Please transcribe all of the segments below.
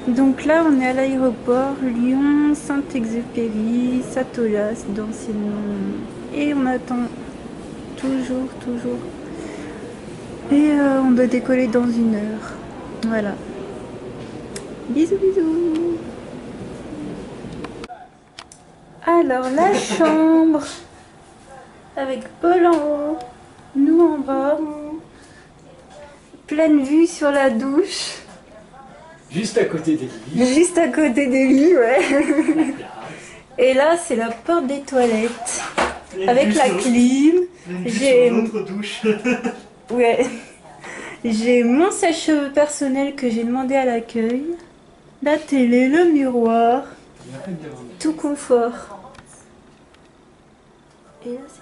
Donc là, on est à l'aéroport Lyon, Saint-Exupéry, Satolas, d'anciennement. Et on attend toujours. Et on doit décoller dans 1 heure. Voilà. Bisous. Alors, la chambre, avec Paul en haut, nous en bas. Pleine vue sur la douche. Juste à côté des lits. Juste à côté des lits, ouais. Et là, c'est la porte des toilettes. Avec la clim. J'ai notre douche. Ouais. J'ai mon sèche-cheveux personnel que j'ai demandé à l'accueil. La télé, le miroir. Tout confort. Et là, c'est...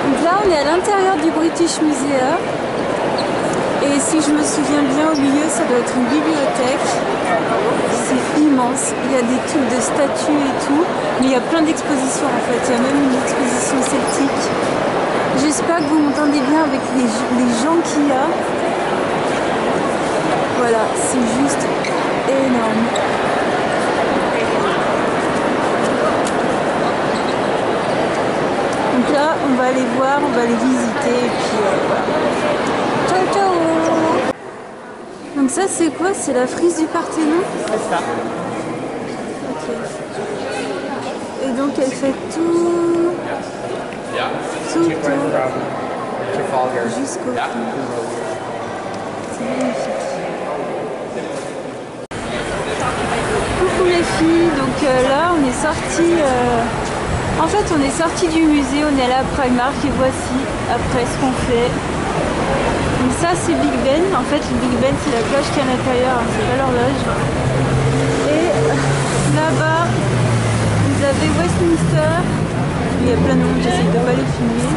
Donc là, on est à l'intérieur du British Museum. Et si je me souviens bien, au milieu, ça doit être une bibliothèque. C'est immense. Il y a des trucs de statues et tout. Mais il y a plein d'expositions en fait. Il y a même une exposition celtique. J'espère que vous m'entendez bien avec les gens qu'il y a. Voilà, c'est juste énorme. Donc là, on va aller voir, on va les visiter et puis voilà. Ciao. Donc ça c'est quoi? C'est la frise du Parthénon? C'est ça. Ok. Et donc elle fait tout jusqu'au fond. C'est magnifique. Coucou les filles, donc là on est sorti. En fait on est sorti du musée, on est allé à Primark et voici après ce qu'on fait. Donc ça c'est Big Ben, en fait le Big Ben c'est la cloche qui est à l'intérieur, hein, c'est pas l'horloge. Et là-bas vous avez Westminster, il y a plein de monde, j'essaie de pas les filmer.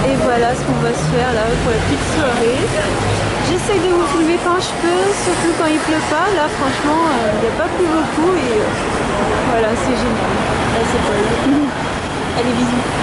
Et voilà ce qu'on va se faire là pour la petite soirée. J'essaie de vous filmer quand je peux, surtout quand il pleut pas, là franchement il n'y a pas plu beaucoup et voilà c'est génial. Là c'est Paul. Allez bisous.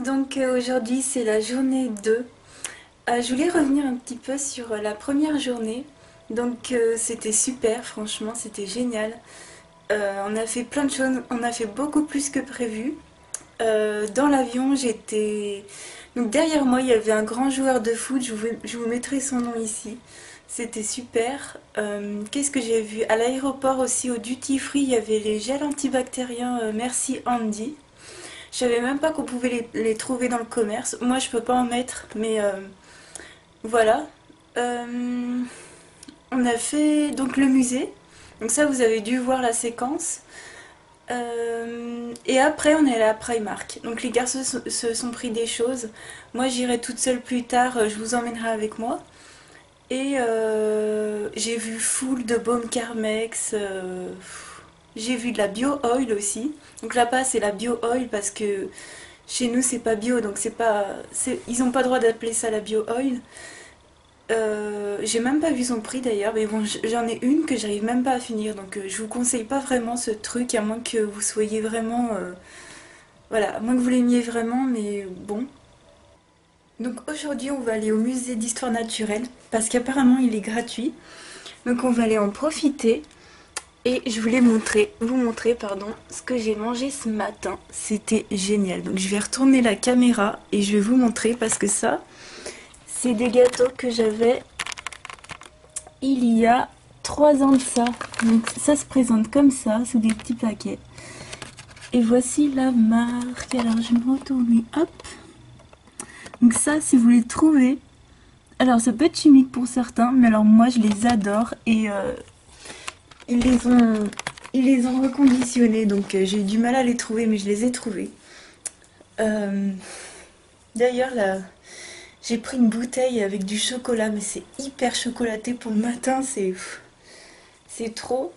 Donc aujourd'hui c'est la journée 2. Je voulais revenir un petit peu sur la première journée. Donc c'était super, franchement c'était génial. On a fait plein de choses, on a fait beaucoup plus que prévu. Dans l'avion j'étais... Donc derrière moi il y avait un grand joueur de foot, je vous mettrai son nom ici. C'était super. Qu'est-ce que j'ai vu? À l'aéroport aussi, au duty free, il y avait les gels antibactériens Merci Andy. Je savais même pas qu'on pouvait les trouver dans le commerce. Moi je peux pas en mettre, mais voilà. On a fait donc le musée. Donc ça vous avez dû voir la séquence. Et après on est allé à Primark. Donc les garçons se sont pris des choses. Moi j'irai toute seule plus tard, je vous emmènerai avec moi. Et j'ai vu full de baume Carmex. J'ai vu de la bio oil aussi. Donc là-bas c'est la bio oil parce que chez nous c'est pas bio, donc c'est pas, ils ont pas le droit d'appeler ça la bio oil. J'ai même pas vu son prix d'ailleurs, mais bon j'en ai une que j'arrive même pas à finir, donc je vous conseille pas vraiment ce truc à moins que vous soyez vraiment, voilà, à moins que vous l'aimiez vraiment, mais bon. Donc aujourd'hui on va aller au musée d'histoire naturelle parce qu'apparemment il est gratuit, donc on va aller en profiter. Et je voulais vous montrer ce que j'ai mangé ce matin. C'était génial. Donc je vais retourner la caméra et je vais vous montrer parce que ça, c'est des gâteaux que j'avais il y a 3 ans de ça. Donc ça se présente comme ça, sous des petits paquets. Et voici la marque. Alors je me retourne, hop. Donc ça, si vous les trouvez, alors ça peut être chimique pour certains, mais alors moi je les adore et... Ils les ont reconditionnés, donc j'ai eu du mal à les trouver, mais je les ai trouvés. D'ailleurs, là, j'ai pris une bouteille avec du chocolat, mais c'est hyper chocolaté pour le matin, c'est trop.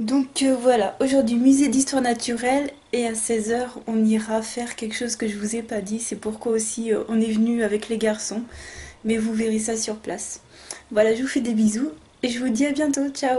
Donc voilà, aujourd'hui musée d'histoire naturelle, et à 16 h on ira faire quelque chose que je vous ai pas dit, c'est pourquoi aussi on est venu avec les garçons, mais vous verrez ça sur place. Voilà, je vous fais des bisous, et je vous dis à bientôt, ciao!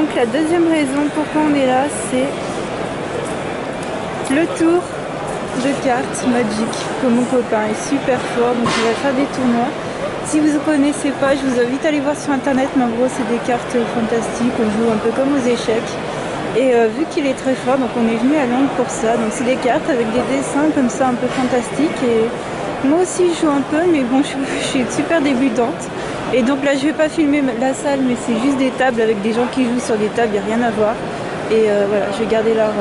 Donc la deuxième raison pourquoi on est là, c'est le tour de cartes Magic que mon copain est super fort, donc il va faire des tournois. Si vous ne connaissez pas, je vous invite à aller voir sur internet, mais en gros c'est des cartes fantastiques, on joue un peu comme aux échecs. Et vu qu'il est très fort, donc on est venu à Londres pour ça. Donc c'est des cartes avec des dessins comme ça un peu fantastiques. Et moi aussi je joue un peu, mais bon je suis super débutante. Et donc là je vais pas filmer la salle, mais c'est juste des tables avec des gens qui jouent sur des tables, il n'y a rien à voir. Et voilà, je vais garder leur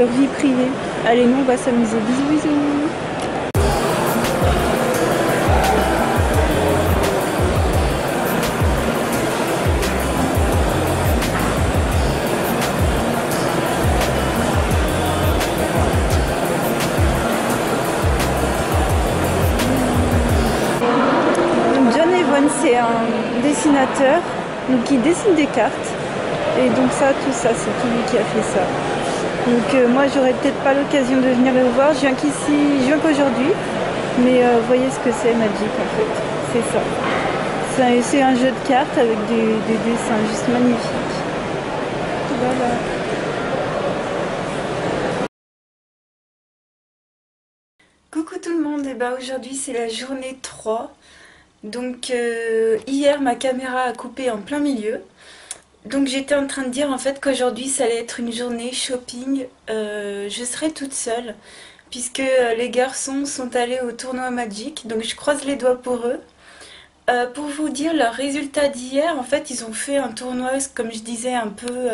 vie privée. Allez, nous on va s'amuser. Bisous bisous. C'est un dessinateur donc, qui dessine des cartes et donc ça, tout ça, c'est tout lui qui a fait ça. Donc moi j'aurais peut-être pas l'occasion de venir le voir, je viens qu'aujourd'hui, mais voyez ce que c'est Magic en fait, c'est ça. C'est un jeu de cartes avec des dessins juste magnifiques. Voilà. Coucou tout le monde, et ben aujourd'hui c'est la journée 3. Donc hier ma caméra a coupé en plein milieu. Donc j'étais en train de dire en fait qu'aujourd'hui ça allait être une journée shopping. Je serai toute seule puisque les garçons sont allés au tournoi Magic. Donc je croise les doigts pour eux. Pour vous dire leurs résultats d'hier, en fait ils ont fait un tournoi comme je disais un peu...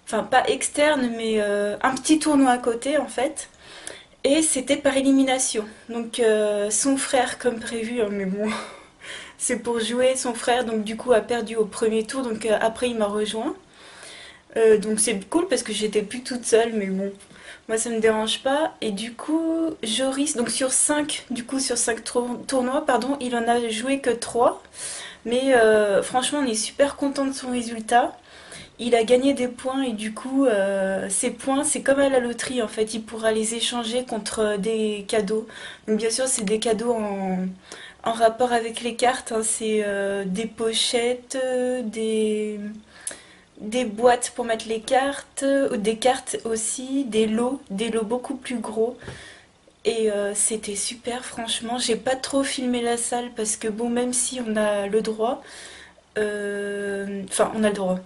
Enfin pas externe mais un petit tournoi à côté en fait. Et c'était par élimination. Donc son frère comme prévu, hein, mais bon, c'est pour jouer. Son frère donc du coup a perdu au premier tour, donc après il m'a rejoint. Donc c'est cool parce que j'étais plus toute seule, mais bon, moi ça me dérange pas. Et du coup, Joris, donc sur 5 tournois, pardon, il en a joué que 3. Mais franchement on est super content de son résultat. Il a gagné des points et du coup, ces points, c'est comme à la loterie en fait. Il pourra les échanger contre des cadeaux. Donc bien sûr, c'est des cadeaux en rapport avec les cartes. Hein. C'est des pochettes, des boîtes pour mettre les cartes, des cartes aussi, des lots beaucoup plus gros. Et c'était super, franchement. J'ai pas trop filmé la salle parce que bon, même si on a le droit, enfin, on a le droit.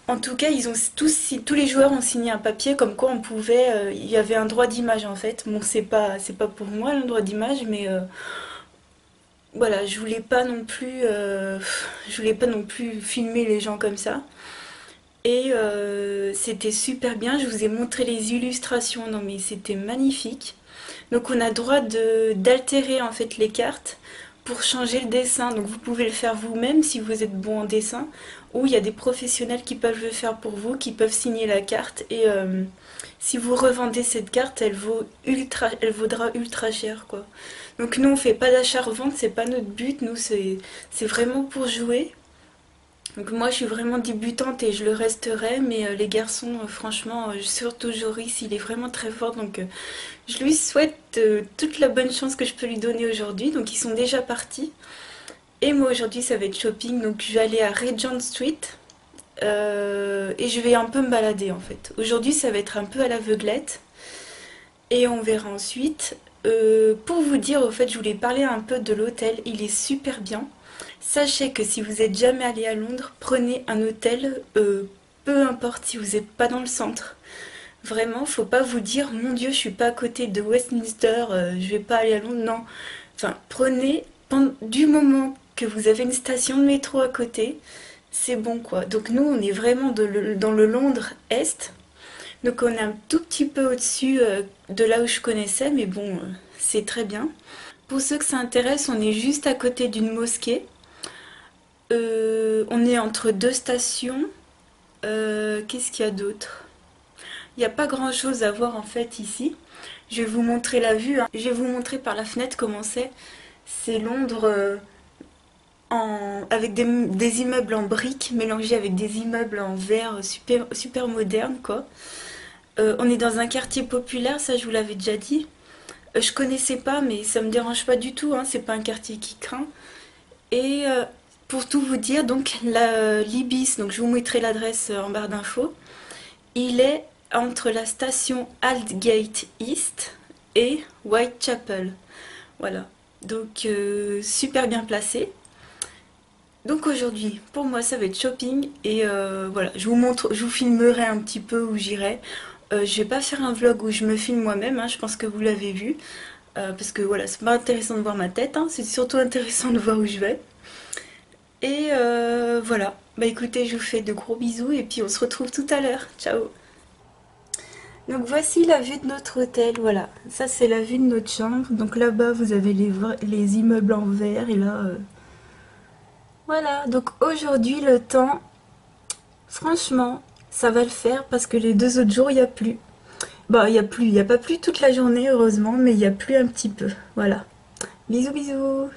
En tout cas, ils ont tous les joueurs ont signé un papier comme quoi on pouvait, il y avait un droit d'image en fait. Bon, c'est pas pour moi le droit d'image, mais voilà, je voulais pas non plus filmer les gens comme ça. Et c'était super bien. Je vous ai montré les illustrations. Non mais c'était magnifique. Donc on a droit d'altérer en fait les cartes pour changer le dessin. Donc vous pouvez le faire vous-même si vous êtes bon en dessin, ou il y a des professionnels qui peuvent le faire pour vous, qui peuvent signer la carte. Et si vous revendez cette carte, elle vaudra ultra cher quoi. Donc nous on fait pas d'achat-revente, c'est pas notre but. Nous c'est vraiment pour jouer. Donc moi je suis vraiment débutante et je le resterai, mais les garçons, franchement, surtout Joris, il est vraiment très fort, donc je lui souhaite toute la bonne chance que je peux lui donner aujourd'hui. Donc ils sont déjà partis. Et moi aujourd'hui ça va être shopping, donc je vais aller à Regent Street et je vais un peu me balader en fait. Aujourd'hui ça va être un peu à l'aveuglette et on verra ensuite. Pour vous dire, au fait, je voulais parler un peu de l'hôtel, il est super bien. Sachez que si vous n'êtes jamais allé à Londres, prenez un hôtel, peu importe si vous n'êtes pas dans le centre. Vraiment, faut pas vous dire, mon Dieu, je suis pas à côté de Westminster, je vais pas aller à Londres, non. Enfin, prenez, du moment que vous avez une station de métro à côté, c'est bon quoi. Donc nous, on est vraiment dans le Londres Est. Donc on est un tout petit peu au-dessus de là où je connaissais, mais bon, c'est très bien. Pour ceux que ça intéresse, on est juste à côté d'une mosquée. On est entre deux stations. Qu'est-ce qu'il y a d'autre? Il n'y a pas grand chose à voir en fait ici. Je vais vous montrer la vue. Hein. Je vais vous montrer par la fenêtre comment c'est. C'est Londres avec des immeubles en briques mélangés avec des immeubles en verre super modernes quoi. On est dans un quartier populaire, ça je vous l'avais déjà dit. Je connaissais pas mais ça me dérange pas du tout, hein. C'est pas un quartier qui craint. Et pour tout vous dire, donc l'Ibis, donc je vous mettrai l'adresse en barre d'infos, il est entre la station Aldgate East et Whitechapel. Voilà, donc super bien placé. Donc aujourd'hui, pour moi, ça va être shopping et voilà, je vous filmerai un petit peu où j'irai. Je vais pas faire un vlog où je me filme moi-même, hein, je pense que vous l'avez vu. Parce que voilà, c'est pas intéressant de voir ma tête, hein, c'est surtout intéressant de voir où je vais. Et voilà, bah écoutez, je vous fais de gros bisous et puis on se retrouve tout à l'heure. Ciao! Donc voici la vue de notre hôtel, voilà. Ça c'est la vue de notre chambre. Donc là-bas vous avez les immeubles en verre et là... Voilà, donc aujourd'hui le temps, franchement, ça va le faire parce que les 2 autres jours il n'y a plus. Bah il n'y a pas plu toute la journée heureusement, mais il y a plu un petit peu, voilà. Bisous bisous.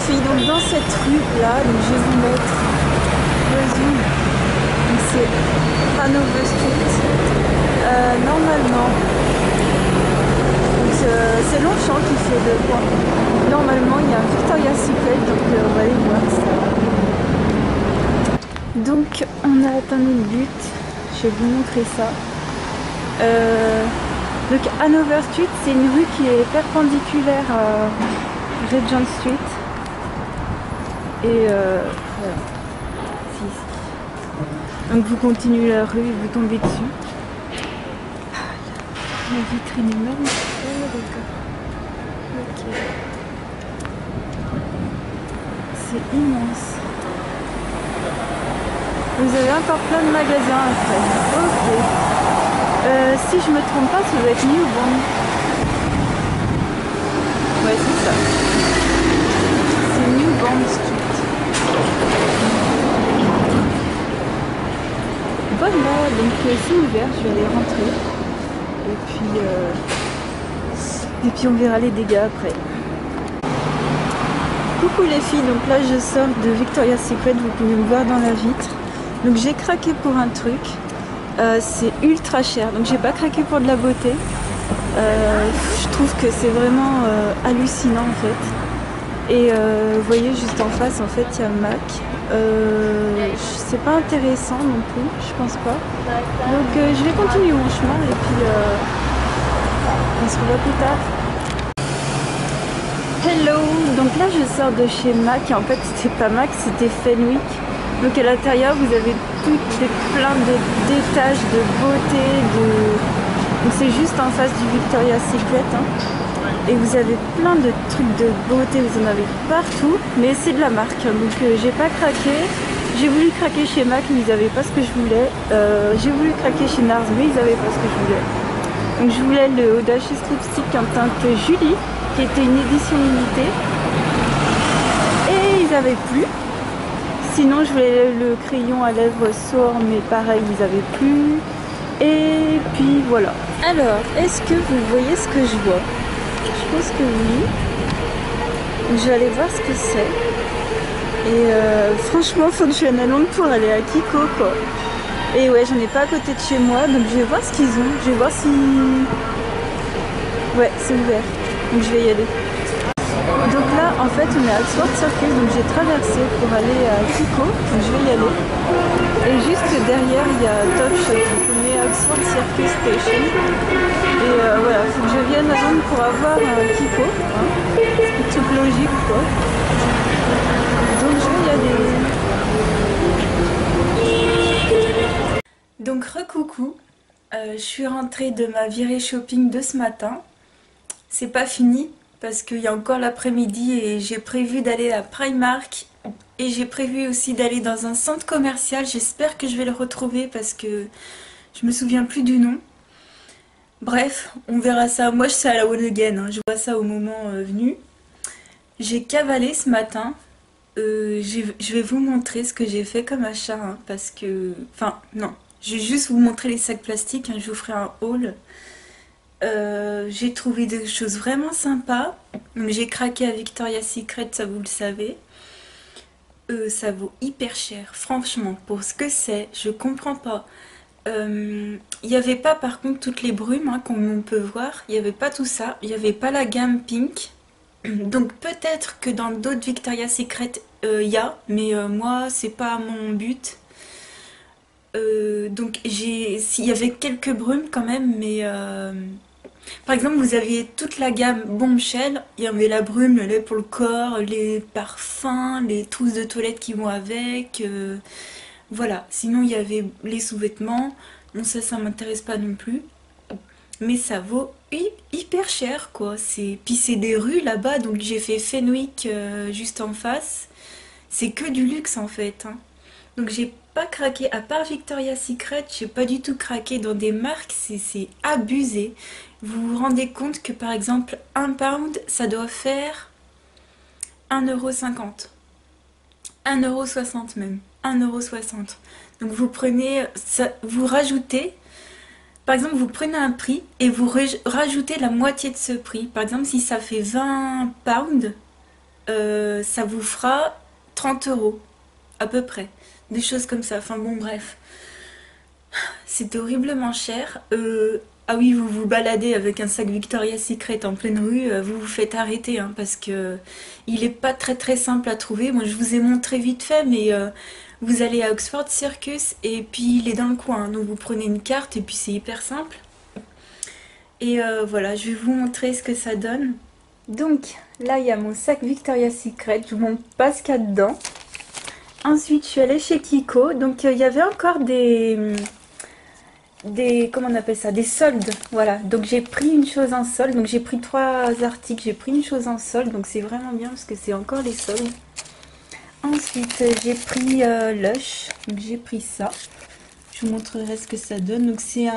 Donc dans cette rue là, donc je vais vous mettre le zoom. C'est Hanover Street. Normalement, c'est Longchamp qui fait le point. Normalement il y a un Victoria's Secret, donc on va aller voir ça. Donc on a atteint notre but. Je vais vous montrer ça. Donc Hanover Street, c'est une rue qui est perpendiculaire à Regent Street. Et voilà, c'est ici. Donc vous continuez la rue et vous tombez dessus. La vitrine est magnifique. Ok. C'est immense. Vous avez encore plein de magasins après. Ok. Si je me trompe pas, ça doit être Newborn. Ouais, c'est ça. C'est Newborn Street. Voilà, donc c'est ouvert, je vais aller rentrer. Et puis on verra les dégâts après. Coucou les filles, donc là je sors de Victoria's Secret, vous pouvez me voir dans la vitre. Donc j'ai craqué pour un truc, c'est ultra cher, donc j'ai pas craqué pour de la beauté. Je trouve que c'est vraiment hallucinant en fait. Et vous voyez juste en face en fait il y a Mac. C'est pas intéressant non plus, je pense pas. Donc je vais continuer mon chemin et puis on se revoit plus tard. Hello! Donc là je sors de chez Mac et en fait c'était pas Mac, c'était Fenwick. Donc à l'intérieur vous avez plein d'étages de beauté, donc c'est juste en face du Victoria's Secret. Hein. Et vous avez plein de trucs de beauté, vous en avez partout, mais c'est de la marque. Donc j'ai pas craqué. J'ai voulu craquer chez Mac, mais ils n'avaient pas ce que je voulais. J'ai voulu craquer chez Nars, mais ils n'avaient pas ce que je voulais. Donc je voulais le Audacious Lipstick en teinte Julie, qui était une édition limitée. Et ils n'avaient plus. Sinon je voulais le crayon à lèvres Soar, mais pareil, ils n'avaient plus. Et puis voilà. Alors, est-ce que vous voyez ce que je vois? Je pense que oui. Je vais aller voir ce que c'est. Et franchement, faut que je vienne à Londres pour aller à Kiko, quoi. Et ouais, j'en ai pas à côté de chez moi, donc je vais voir ce qu'ils ont. Je vais voir si... Ouais, c'est ouvert. Donc je vais y aller. Donc là, en fait, on est à Oxford Circus, donc j'ai traversé pour aller à Kiko. Donc je vais y aller. Et juste derrière, il y a Topshop. Donc on est à Oxford Circus Station. Et voilà, faut que je vienne à Londres pour avoir Kiko. Hein. C'est toute logique, quoi. Donc je vais y aller. Donc recoucou, je suis rentrée de ma virée shopping de ce matin. C'est pas fini parce qu'il y a encore l'après-midi et j'ai prévu d'aller à Primark. Et j'ai prévu aussi d'aller dans un centre commercial. J'espère que je vais le retrouver parce que je me souviens plus du nom. Bref, on verra ça. Moi je suis à la One Again, hein. Je vois ça au moment venu. J'ai cavalé ce matin. Je vais vous montrer ce que j'ai fait comme achat, hein, parce que... Enfin, non. Je vais juste vous montrer les sacs plastiques, hein, je vous ferai un haul. J'ai trouvé des choses vraiment sympas. J'ai craqué à Victoria's Secret, ça vous le savez. Ça vaut hyper cher, franchement, pour ce que c'est, je comprends pas. Il n'y avait pas par contre toutes les brumes, hein, comme on peut voir, il n'y avait pas tout ça, il n'y avait pas la gamme Pink. Donc peut-être que dans d'autres Victoria's Secret il y a, mais moi c'est pas mon but. Donc il y avait quelques brumes quand même, mais par exemple vous aviez toute la gamme Bombshell, il y avait la brume, le lait pour le corps, les parfums, les trousses de toilette qui vont avec, voilà. Sinon il y avait les sous-vêtements, bon ça m'intéresse pas non plus. Mais ça vaut hyper cher, quoi. Puis c'est des rues là-bas, donc j'ai fait Fenwick juste en face. C'est que du luxe en fait, hein. Donc j'ai pas craqué, à part Victoria's Secret, j'ai pas du tout craqué dans des marques, c'est abusé. Vous vous rendez compte que par exemple 1 pound, ça doit faire 1,50 €. 1,60 € même. 1,60 €. Donc vous prenez, vous rajoutez... Par exemple, vous prenez un prix et vous rajoutez la moitié de ce prix. Par exemple, si ça fait 20 pounds, ça vous fera 30 € à peu près. Des choses comme ça. Enfin bon, bref. C'est horriblement cher. Ah oui, vous vous baladez avec un sac Victoria's Secret en pleine rue, vous vous faites arrêter, hein, parce que il est pas très simple à trouver. Moi, je vous ai montré vite fait, mais... vous allez à Oxford Circus et puis il est dans le coin, donc vous prenez une carte et puis c'est hyper simple. Et voilà, je vais vous montrer ce que ça donne. Donc là il y a mon sac Victoria's Secret, je vous montre pas ce qu'il y a dedans. Ensuite je suis allée chez Kiko, donc il y avait encore des comment on appelle ça, des soldes, voilà. Donc j'ai pris une chose en solde, donc j'ai pris 3 articles, j'ai pris une chose en solde, donc c'est vraiment bien parce que c'est encore les soldes. Ensuite, j'ai pris Lush, donc j'ai pris ça. Je vous montrerai ce que ça donne. Donc c'est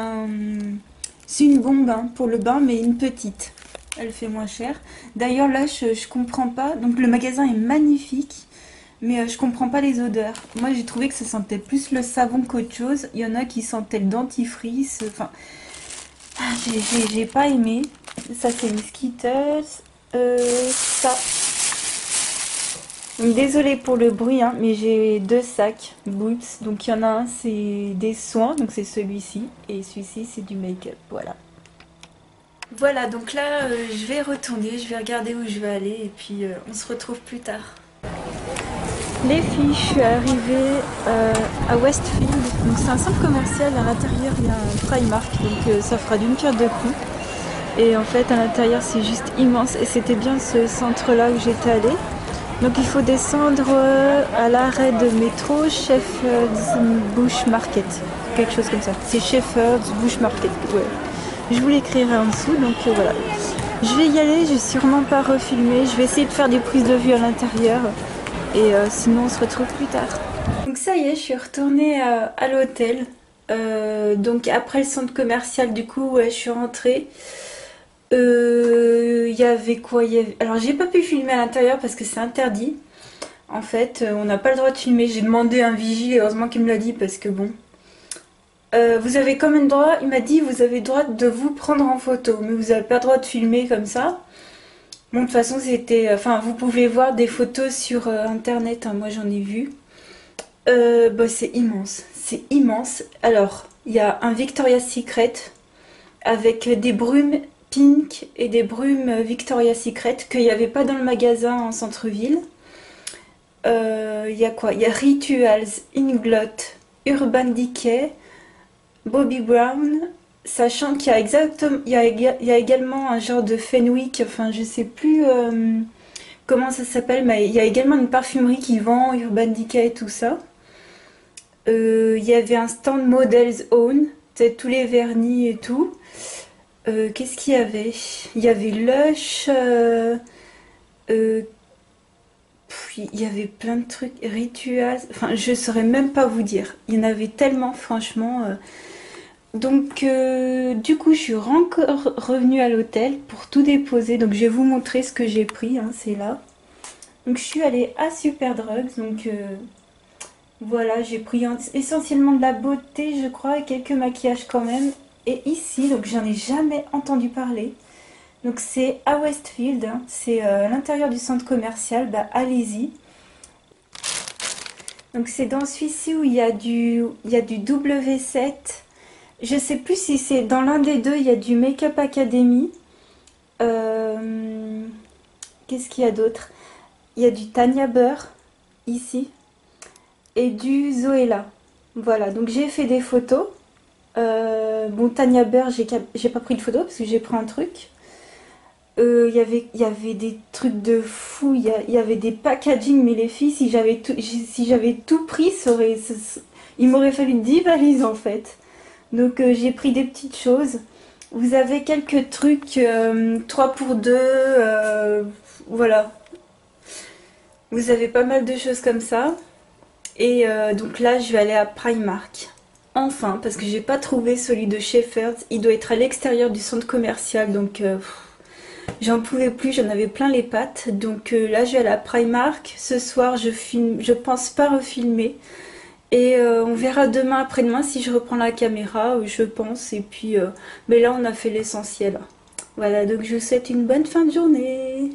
une bombe, hein, pour le bain, mais une petite. Elle fait moins cher. D'ailleurs, Lush, je comprends pas. Donc le magasin est magnifique, mais je comprends pas les odeurs. Moi, j'ai trouvé que ça sentait plus le savon qu'autre chose. Il y en a qui sentaient le dentifrice. Enfin, j'ai pas aimé. Ça, c'est les Skittles. Ça. Désolée pour le bruit, hein, mais j'ai 2 sacs Boots. Donc il y en a un, c'est des soins, donc c'est celui-ci. Et celui-ci, c'est du make-up, voilà. Voilà, donc là je vais retourner, je vais regarder où je vais aller et puis on se retrouve plus tard. Les filles, je suis arrivée à Westfield, donc c'est un centre commercial, à l'intérieur il y a un Primark, donc ça fera d'une pierre deux coups. Et en fait à l'intérieur c'est juste immense et c'était bien ce centre là où j'étais allée. Donc il faut descendre à l'arrêt de métro Shepherd's Bush Market, quelque chose comme ça. C'est Shepherd's Bush Market, ouais. Je vous l'écrirai en dessous, donc voilà. Je vais y aller, je vais sûrement pas refilmer, je vais essayer de faire des prises de vue à l'intérieur. Et sinon on se retrouve plus tard. Donc ça y est, je suis retournée à l'hôtel. Donc après le centre commercial du coup, ouais, je suis rentrée. Il y avait quoi? Alors j'ai pas pu filmer à l'intérieur parce que c'est interdit. En fait, on n'a pas le droit de filmer. J'ai demandé à un vigile, heureusement qu'il me l'a dit parce que bon. Vous avez quand même le droit, il m'a dit, vous avez le droit de vous prendre en photo, mais vous n'avez pas le droit de filmer comme ça. Bon, de toute façon, c'était... Enfin, vous pouvez voir des photos sur Internet, hein, moi j'en ai vu. Bah, c'est immense, c'est immense. Alors, il y a un Victoria's Secret avec des brumes pink et des brumes Victoria's Secret qu'il n'y avait pas dans le magasin en centre-ville. Il y a quoi? Il y a Rituals, Inglot, Urban Decay, Bobbi Brown... Sachant qu'il y a il y a également un genre de Fenwick, enfin je sais plus comment ça s'appelle, mais il y a également une parfumerie qui vend Urban Decay et tout ça. Il y avait un stand Models Own, c'est tous les vernis et tout. Qu'est-ce qu'il y avait? Il y avait Lush, il y avait plein de trucs, Rituals, enfin je saurais même pas vous dire. Il y en avait tellement franchement... Donc du coup je suis encore revenue à l'hôtel pour tout déposer, donc je vais vous montrer ce que j'ai pris, hein, c'est là. Donc je suis allée à Superdrugs, donc voilà, j'ai pris essentiellement de la beauté je crois et quelques maquillages quand même. Et ici, donc j'en ai jamais entendu parler, donc c'est à Westfield, hein, c'est à l'intérieur du centre commercial, bah allez-y. Donc c'est dans celui-ci où il y a du W7. Je sais plus si c'est dans l'un des deux, il y a du Make-up Academy. Qu'est-ce qu'il y a d'autre? Il y a du Tanya Burr, ici. Et du Zoella. Voilà, donc j'ai fait des photos. Bon, Tanya Burr, j'ai pas pris de photo parce que j'ai pris un truc. Il y avait des trucs de fou. Il y avait des packaging, mais les filles, si j'avais tout pris, il m'aurait fallu 10 valises en fait. Donc j'ai pris des petites choses. Vous avez quelques trucs 3 pour 2, voilà. Vous avez pas mal de choses comme ça. Et donc là je vais aller à Primark. Enfin, parce que j'ai pas trouvé celui de Shepherd's. Il doit être à l'extérieur du centre commercial. Donc j'en pouvais plus, j'en avais plein les pattes. Donc là je vais aller à Primark. Ce soir je pense pas refilmer. Et on verra demain après-demain si je reprends la caméra, je pense. Et puis, mais là on a fait l'essentiel. Voilà, donc je vous souhaite une bonne fin de journée.